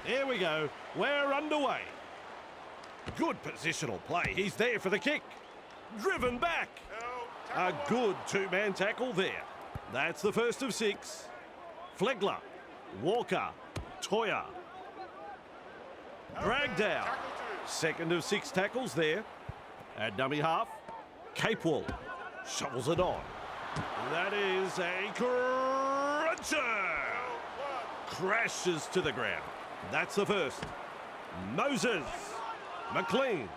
Here we go. We're underway. Good positional play. He's there for the kick. Driven back. A good two-man tackle there. That's the first of 6. Flegler, Walker, Toya. Dragged out. Second of 6 tackles there. At dummy half, Capewell shovels it on. That is a cruncher. Crashes to the ground. That's the first. Moses. McLean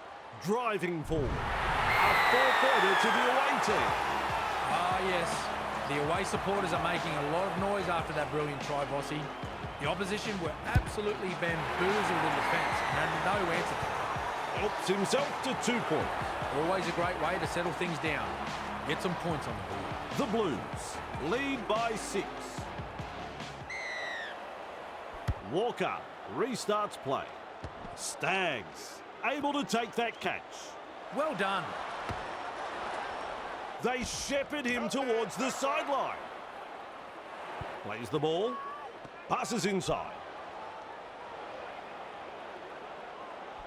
driving forward. A 4-pointer to the away team. Ah, yes. The away supporters are making a lot of noise after that brilliant try, Bossy. The opposition were absolutely bamboozled in defence and had no answer to it. Helps himself to 2 points. Always a great way to settle things down. Get some points on the board. The Blues lead by 6. Walker restarts play. Stags able to take that catch. Well done. They shepherd him towards the sideline. Plays the ball. Passes inside.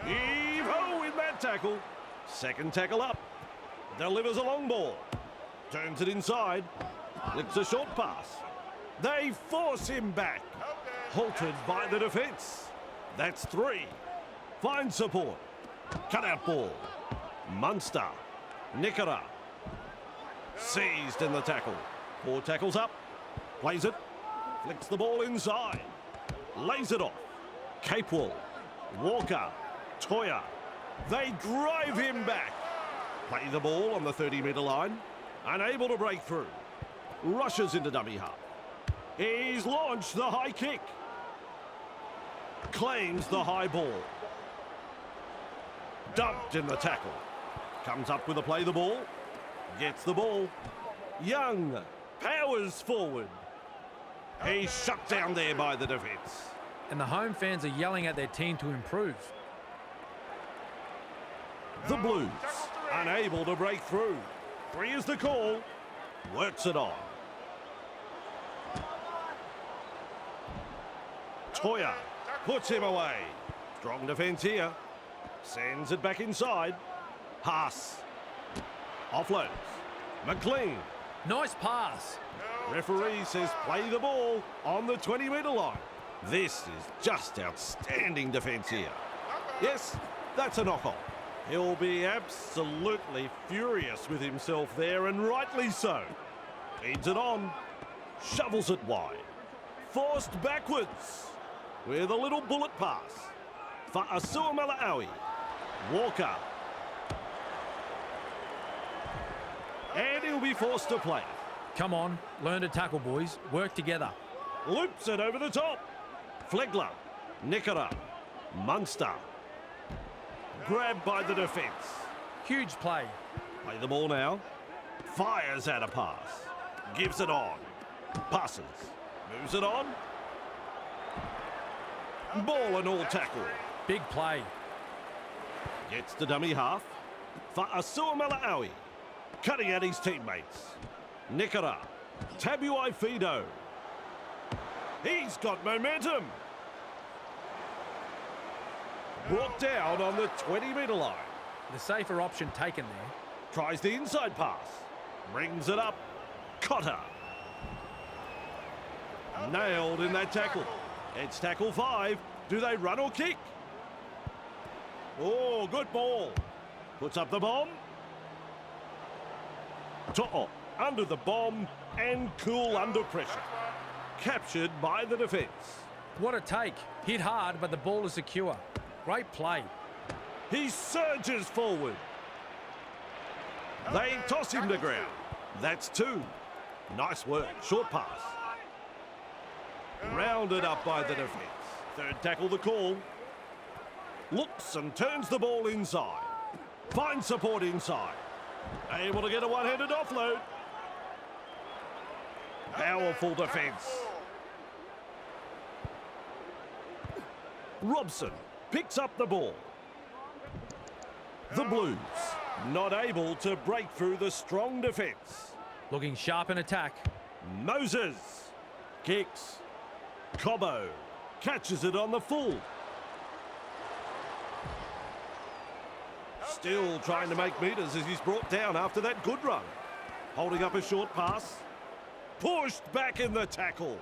Heave-ho in that tackle. Second tackle up. Delivers a long ball. Turns it inside. Flicks a short pass. They force him back. Halted by the defence. That's 3. Finds support. Cut-out ball. Munster. Nickera. Seized in the tackle. 4 tackles up. Plays it. Flicks the ball inside. Lays it off. Capewell. Walker. Toya. They drive him back. Play the ball on the 30-metre line. Unable to break through. Rushes into dummy half. He's launched the high kick. Claims the high ball. Dumped in the tackle. Comes up with a play the ball. Gets the ball. Young powers forward. He's shut down there by the defence. And the home fans are yelling at their team to improve. The Blues unable to break through. 3 is the call. Works it on. Toya puts him away. Strong defence here. Sends it back inside. Haas. Offloads. McLean. Nice pass. Referee says play the ball on the 20-metre line. This is just outstanding defence here. Yes, that's a knock-on. He'll be absolutely furious with himself there, and rightly so. Feeds it on. Shovels it wide. Forced backwards with a little bullet pass for Asua Mala'awi. Walker. And he'll be forced to play. Come on, learn to tackle, boys. Work together. Loops it over the top. Flegler. Nickera. Munster. Grabbed by the defence. Huge play. Play the ball now. Fires out a pass. Gives it on. Passes. Moves it on. Ball and all tackle. Big play. Gets to dummy half for Asua Mala'awi. Cutting at his teammates. Nickera. Tabuai Fido. He's got momentum. Brought down on the 20-metre line. The safer option taken there. Tries the inside pass. Brings it up. Cotter. Nailed in that tackle. It's tackle 5. Do they run or kick? Oh, good ball. Puts up the bomb. To'o under the bomb and cool under pressure. Captured by the defence. What a take. Hit hard, but the ball is secure. Great play. He surges forward. They toss him to ground. That's 2. Nice work. Short pass. Rounded up by the defence. Third tackle the call. Looks and turns the ball inside. Finds support inside. Able to get a one-handed offload. Powerful defence. Robson picks up the ball. The Blues not able to break through the strong defence. Looking sharp in attack. Moses kicks. Cobbo catches it on the full. Still trying to make metres as he's brought down after that good run. Holding up a short pass. Pushed back in the tackle.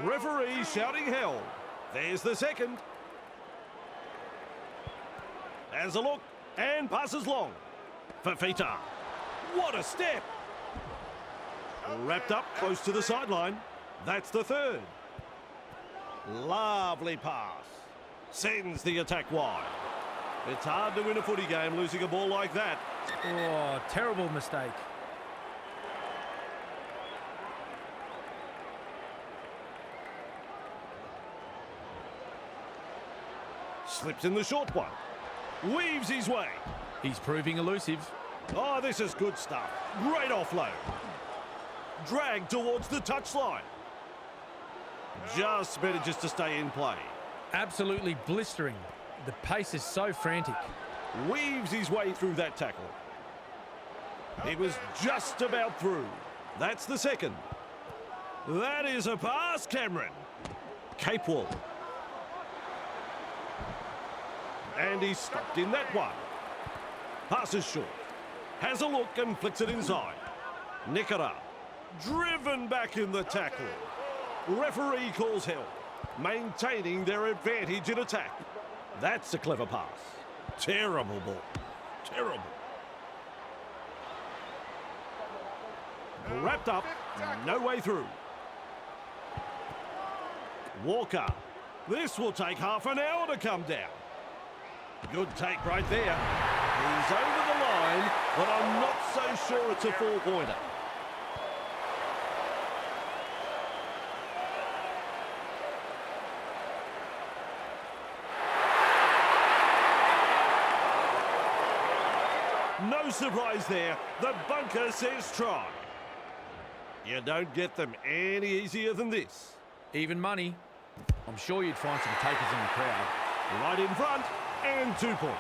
Referee shouting held. There's the second. Has a look and passes long. Fafita. What a step. Wrapped up close to the sideline. That's the third. Lovely pass. Sends the attack wide. It's hard to win a footy game losing a ball like that. Oh, terrible mistake. Slips in the short one. Weaves his way. He's proving elusive. Oh, this is good stuff. Great offload. Drag towards the touchline. Just manages to stay in play. Absolutely blistering. The pace is so frantic. Weaves his way through that tackle. He was just about through. That's the second. That is a pass, Cameron. Capewell. And he's stopped in that one. Passes short. Has a look and flicks it inside. Nikora. Driven back in the tackle. Referee calls help. Maintaining their advantage in attack. That's a clever pass. Terrible ball. Terrible. Wrapped up. No way through. Walker. This will take half an hour to come down. Good take right there. He's over the line, but I'm not so sure it's a four-pointer. No surprise there. The bunker says try. You don't get them any easier than this. Even money. I'm sure you'd find some takers in the crowd. Right in front. And 2 points.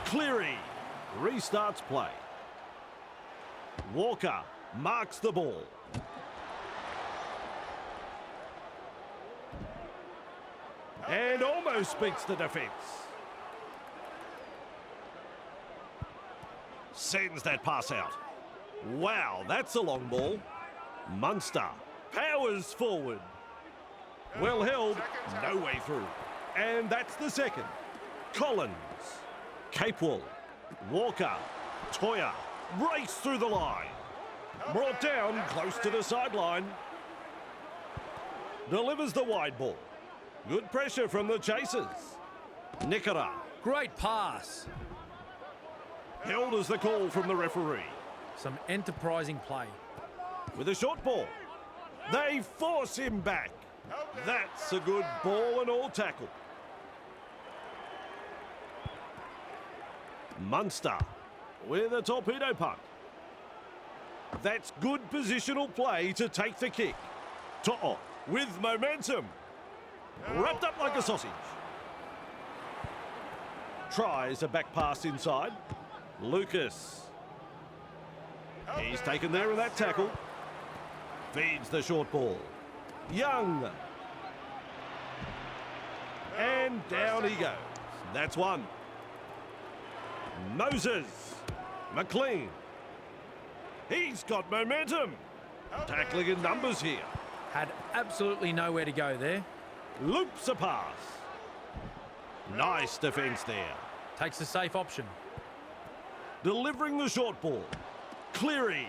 Cleary restarts play. Walker marks the ball. And almost beats the defence. Sends that pass out. Wow, that's a long ball. Munster powers forward. Well held, no way through. And that's the second. Collins, Capewell, Walker, Toya breaks through the line. Brought down close to the sideline. Delivers the wide ball. Good pressure from the chasers. Nikora. Great pass. Held as the call from the referee. Some enterprising play. With a short ball. They force him back. That's a good ball and all tackle. Munster with a torpedo punt. That's good positional play to take the kick. To'o with momentum. Wrapped up like a sausage. Tries a back pass inside. Lucas. He's taken there in that tackle. Feeds the short ball. Young. And down he goes. That's one. Moses. McLean. He's got momentum. Tackling in numbers here. Had absolutely nowhere to go there. Loops a pass. Nice defence there. Takes the safe option. Delivering the short ball. Cleary.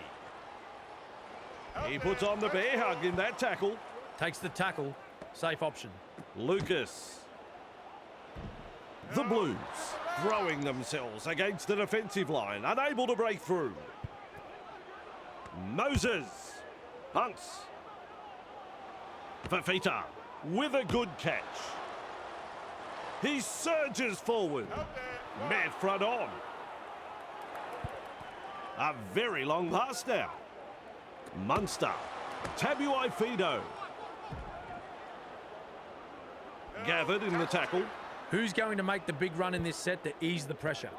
He puts on the bear hug in that tackle. Takes the tackle. Safe option. Lucas. The Blues throwing themselves against the defensive line, unable to break through. Moses. Hunts. Fafita with a good catch. He surges forward. Met front on. A very long pass now. Munster. Tabuai Fido. Gathered in the tackle. Who's going to make the big run in this set to ease the pressure?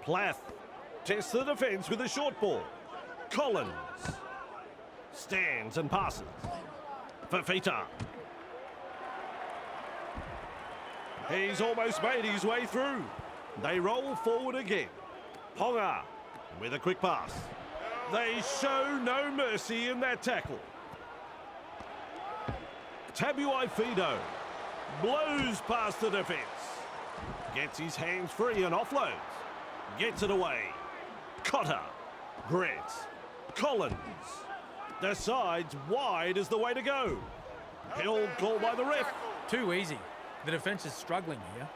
Plath tests the defence with a short ball. Collins stands and passes. Fafita. He's almost made his way through. They roll forward again. Ponga with a quick pass. They show no mercy in that tackle. Tabuai Fido blows past the defence. Gets his hands free and offloads. Gets it away. Cotter. Grant. Collins. Decides wide is the way to go. Held called by the ref. Too easy. The defence is struggling here.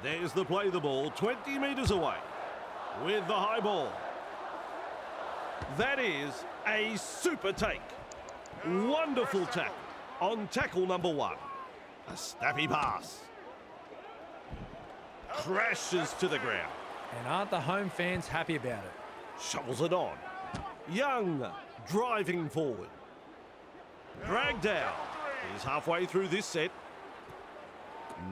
There's the play the ball 20 metres away with the high ball. That is a super take. Wonderful tackle on tackle number 1. A snappy pass. Crashes to the ground. And aren't the home fans happy about it? Shovels it on. Young driving forward. Dragged down. He's halfway through this set.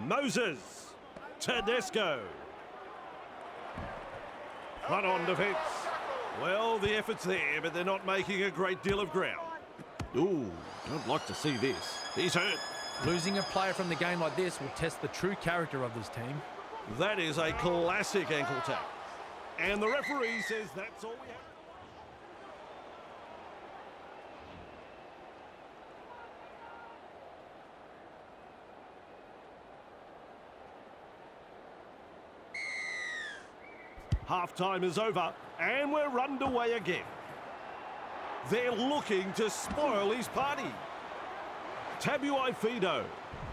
Moses. Tedesco. Front on defence. Well, the effort's there, but they're not making a great deal of ground. Ooh, don't like to see this. He's hurt. Losing a player from the game like this will test the true character of this team. That is a classic ankle tap. And the referee says that's all we have. Half-time is over, and we're underway again. They're looking to spoil his party. Tabuai Fido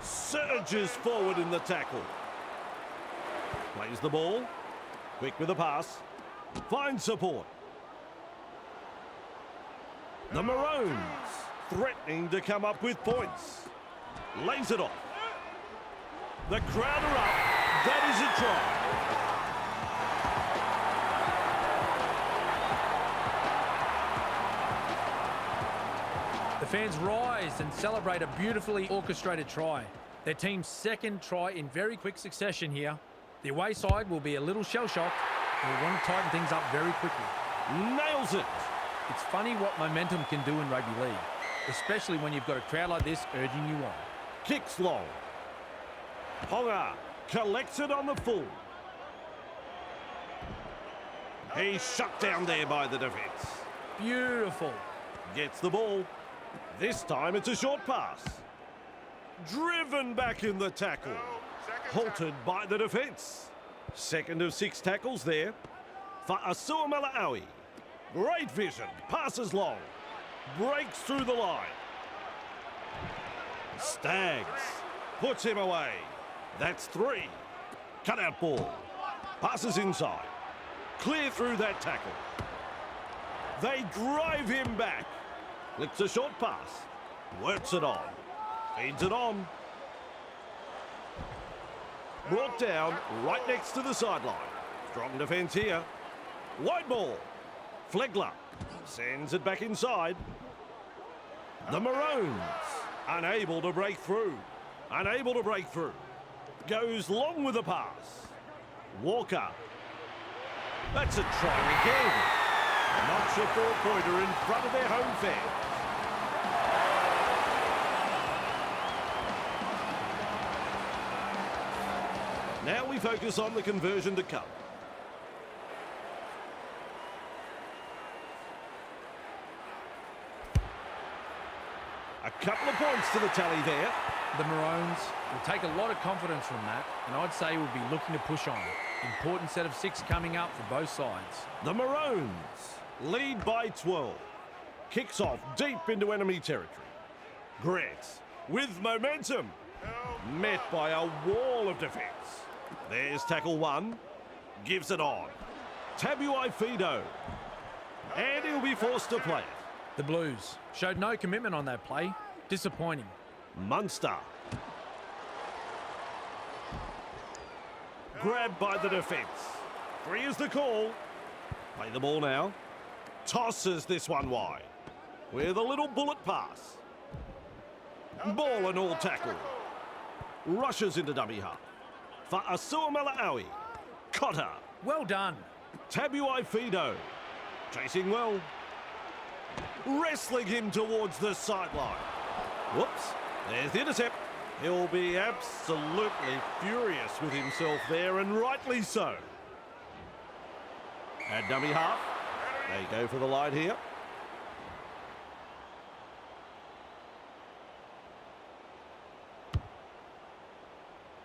surges forward in the tackle. Plays the ball. Quick with the pass. Finds support. The Maroons threatening to come up with points. Lays it off. The crowd are up. That is a try. The fans rise and celebrate a beautifully orchestrated try. Their team's second try in very quick succession here. The away side will be a little shell-shocked and will want to tighten things up very quickly. Nails it. It's funny what momentum can do in rugby league, especially when you've got a crowd like this urging you on. Kicks long. Ponga collects it on the full. He's shut down there by the defence. Beautiful. Gets the ball. This time it's a short pass. Driven back in the tackle. Halted by the defence. Second of 6 tackles there for Asua Malaawi. Great vision. Passes long. Breaks through the line. Stags. Puts him away. That's 3. Cut out ball. Passes inside. Clear through that tackle. They drive him back. Flicks a short pass. Works it on. Feeds it on. Brought down right next to the sideline. Strong defence here. White ball. Flegler sends it back inside. The Maroons unable to break through. Unable to break through. Goes long with the pass. Walker. That's a try again. Knocks a 4-pointer in front of their home fans. Now we focus on the conversion to come. A couple of points to the tally there. The Maroons will take a lot of confidence from that, and I'd say we'll be looking to push on. Important set of 6 coming up for both sides. The Maroons lead by 12. Kicks off deep into enemy territory. Grant with momentum. Met by a wall of defence. There's tackle 1. Gives it on. Tabuai Fido. And he'll be forced to play it. The Blues showed no commitment on that play. Disappointing. Munster. Grabbed by the defence. 3 is the call. Play the ball now. Tosses this one wide. With a little bullet pass. Ball and all tackle. Rushes into dummy half. For Asua Malaawi. Cotter. Well done. Tabuai Fido. Chasing well. Wrestling him towards the sideline. Whoops. There's the intercept. He'll be absolutely furious with himself there, and rightly so. At dummy half, they go for the line here.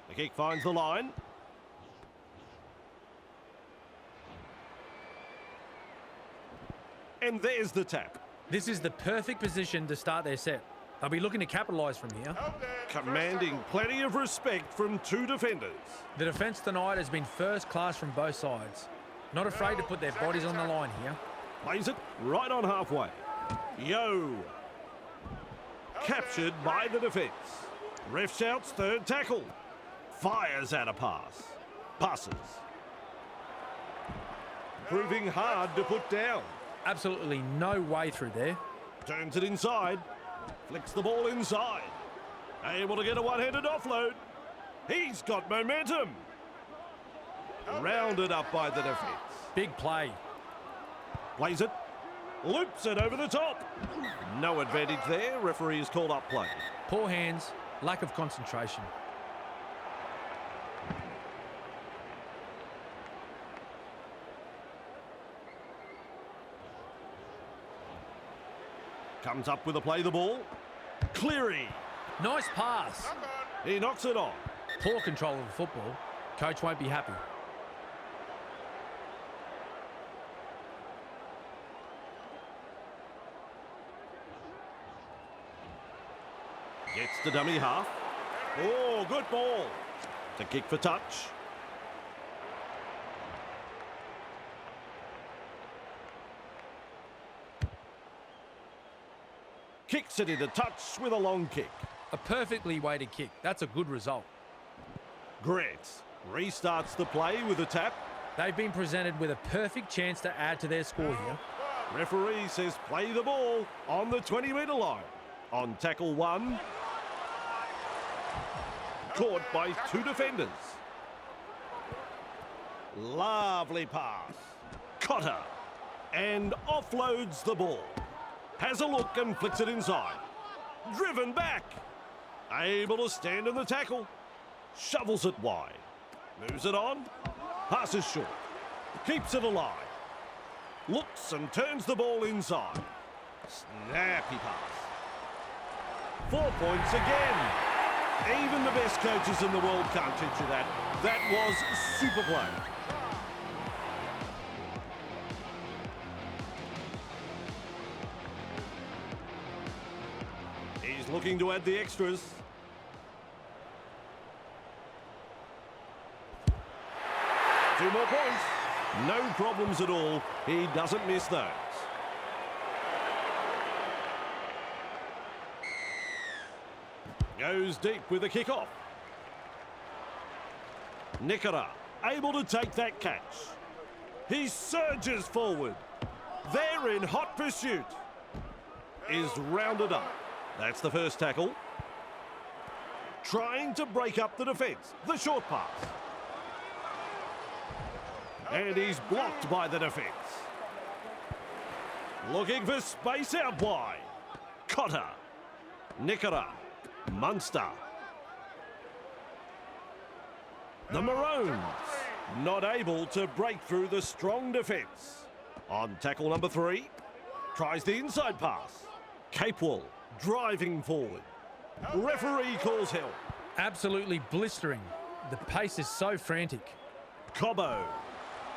The kick finds the line. And there's the tap. This is the perfect position to start their set. They'll be looking to capitalise from here. Commanding plenty of respect from two defenders. The defence tonight has been first class from both sides. Not afraid to put their bodies on the line here. Plays it right on halfway. Yo. Captured by the defence. Ref shouts third tackle. Fires out a pass. Passes. Proving hard to put down. Absolutely no way through there. Turns it inside. Flicks the ball inside. Able to get a one-handed offload. He's got momentum. Rounded up by the defence. Big play. Plays it. Loops it over the top. No advantage there. Referee has called up play. Poor hands, lack of concentration. Comes up with a play the ball. Cleary. Nice pass. He knocks it on. Poor control of the football. Coach won't be happy. Gets the dummy half. Oh, good ball. The kick for touch. Kicks it into touch with a long kick. A perfectly weighted kick. That's a good result. Grant restarts the play with a tap. They've been presented with a perfect chance to add to their score here. Referee says play the ball on the 20-metre line. On tackle one. Caught by two defenders. Lovely pass. Cotter. And offloads the ball. Has a look and flicks it inside. Driven back. Able to stand in the tackle. Shovels it wide. Moves it on. Passes short. Keeps it alive. Looks and turns the ball inside. Snappy pass. 4 points again. Even the best coaches in the world can't teach you that. That was super play. He's looking to add the extras. Two more points. No problems at all. He doesn't miss those. Goes deep with a kick-off. Nickera able to take that catch. He surges forward. They're in hot pursuit. Is rounded up. That's the first tackle. Trying to break up the defence. The short pass. And he's blocked by the defence. Looking for space out wide. Cotter. Nickera. Munster. The Maroons not able to break through the strong defence. On tackle number 3. Tries the inside pass. Capewell driving forward. Referee calls help. Absolutely blistering. The pace is so frantic. Cobbo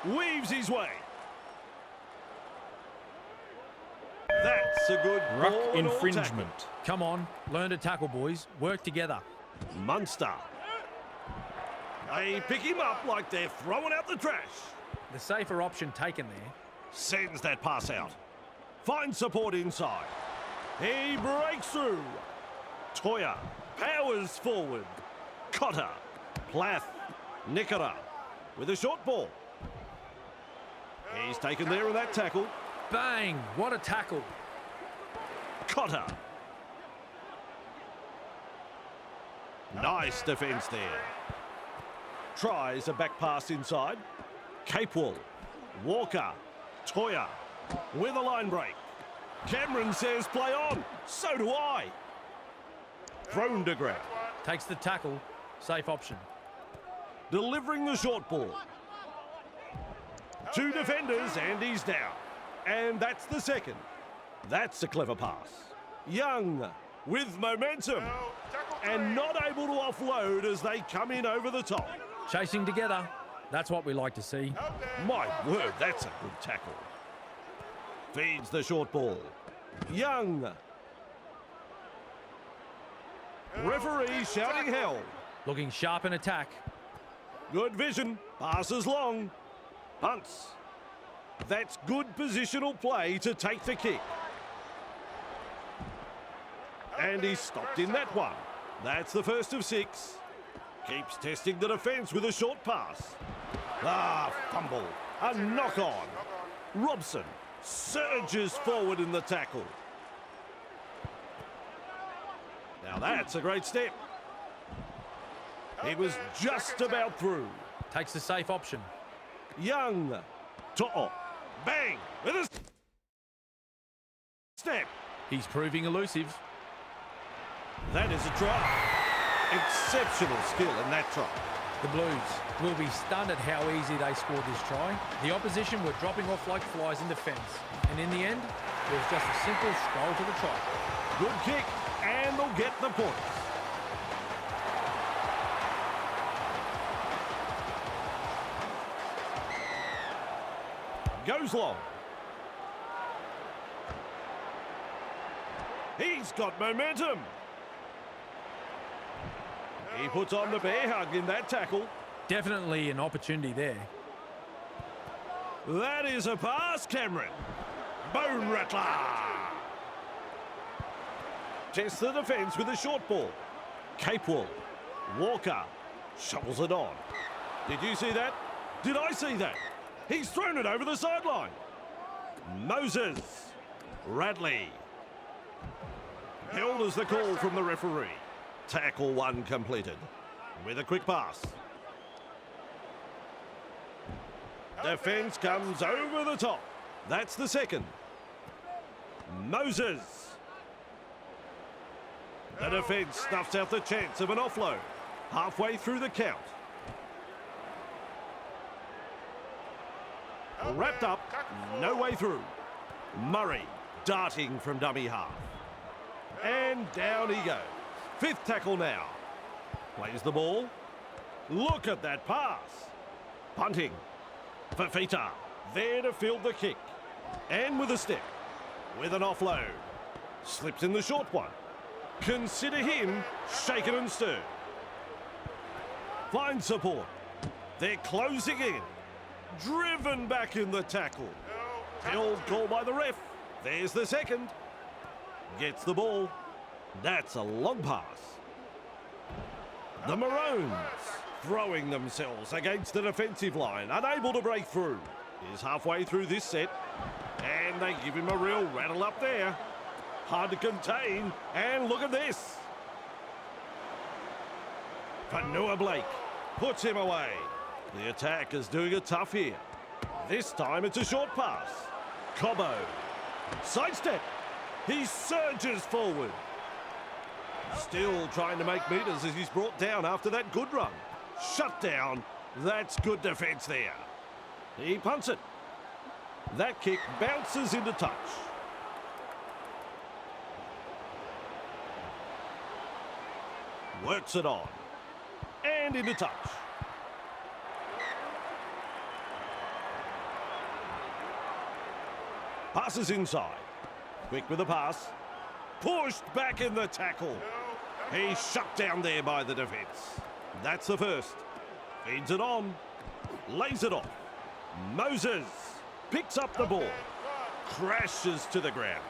weaves his way. That's a good Ruck ball and all infringement. tackle. Come on, learn to tackle, boys. Work together. Munster. They pick him up like they're throwing out the trash. The safer option taken there. Sends that pass out. Finds support inside. He breaks through. Toya powers forward. Cotter. Plath. Nickera with a short ball. He's taken there in that tackle. Bang! What a tackle. Cotter. Nice defence there. Tries a back pass inside. Capewell. Walker. Toya with a line break. Cameron says play on. So do I. Thrown to ground. Takes the tackle. Safe option. Delivering the short ball. 2 defenders and he's down. And that's the second. That's a clever pass. Young with momentum and not able to offload as they come in over the top. Chasing together. That's what we like to see. My word, that's a good tackle. Feeds the short ball. Young. Referee shouting hell. Looking sharp in attack. Good vision. Passes long. Punts. That's good positional play to take the kick. And he's stopped in that one. That's the first of 6. Keeps testing the defence with a short pass. Fumble. A knock on. Robson surges forward in the tackle. Now that's a great step. He was just about through. Takes the safe option. Young. To'o. Bang. With a step. He's proving elusive. That is a try. Exceptional skill in that try. The Blues will be stunned at how easy they scored this try. The opposition were dropping off like flies in defence. And in the end, it was just a simple stroll to the try. Good kick, and they'll get the points. Goes long. He's got momentum. He puts on the bear hug in that tackle. Definitely an opportunity there. That is a pass, Cameron. Bone rattler. Tests the defence with a short ball. Capewell. Walker. Shovels it on. Did you see that? Did I see that? He's thrown it over the sideline. Moses. Radley. Held as the call from the referee. Tackle 1 completed. With a quick pass. Defence comes over the top. That's the second. Moses. The defence snuffs out the chance of an offload. Halfway through the count. Wrapped up, no way through. Murray darting from dummy half. And down he goes. 5th tackle now. Plays the ball. Look at that pass. Punting. Fafita there to field the kick. And with a step. With an offload. Slips in the short one. Consider him shaken and stirred. Finds support. They're closing in. Driven back in the tackle. Held call by the ref. There's the second. Gets the ball. That's a long pass. The Maroons throwing themselves against the defensive line, unable to break through. Is halfway through this set, and they give him a real rattle up there. Hard to contain, and look at this. Fanua Blake puts him away. The attack is doing it tough here. This time it's a short pass. Cobbo. Sidestep. He surges forward. Still trying to make metres as he's brought down after that good run. Shut down. That's good defence there. He punts it. That kick bounces into touch. Works it on. And into touch. Passes inside. Quick with the pass. Pushed back in the tackle. He's shut down there by the defence. That's the first. Feeds it on. Lays it off. Moses picks up the ball. Crashes to the ground.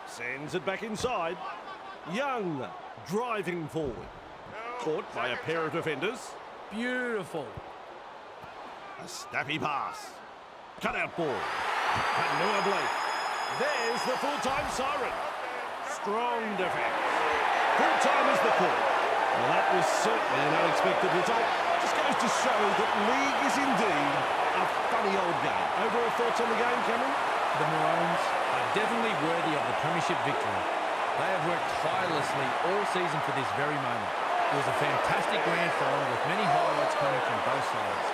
Sends it back inside. Young driving forward. Caught by a pair of defenders. Beautiful. A snappy pass. Cut out ball. Fanua Blake. There's the full-time siren. Strong defence. Full-time is the call. Well, that was certainly an unexpected result. Just goes to show that league is indeed a funny old game. Overall thoughts on the game, Cameron? The Maroons are definitely worthy of the premiership victory. They have worked tirelessly all season for this very moment. It was a fantastic grand final with many highlights coming from both sides.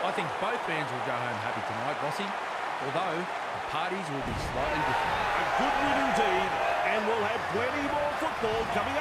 I think both fans will go home happy tonight, Bossy, although the parties will be slightly different. A good win indeed, and we'll have plenty more football coming up.